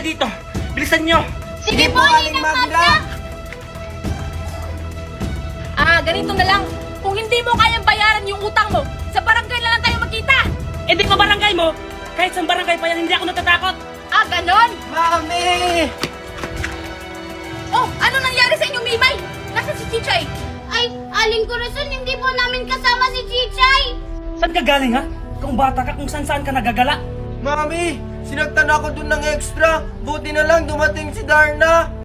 dito. Bilisan nyo. Sige po, Ninang Magda! Ganito na lang. Kung hindi mo kayang bayaran yung utang mo, sa barangay na lang tayo magkita. Eh di pa barangay mo. Kahit sa barangay pa yan, hindi ako natatakot. Ganon? Mami! Oh, ano nangyari sa inyong Mimay? Nasaan si Chichay? Ay, Aling Corazon, hindi po namin kasama si Chichay! Saan ka galing ha? Kung bata ka, kung saan ka nagagala. Mami! Sinagtan ako dun ng extra! Buti na lang dumating si Darna!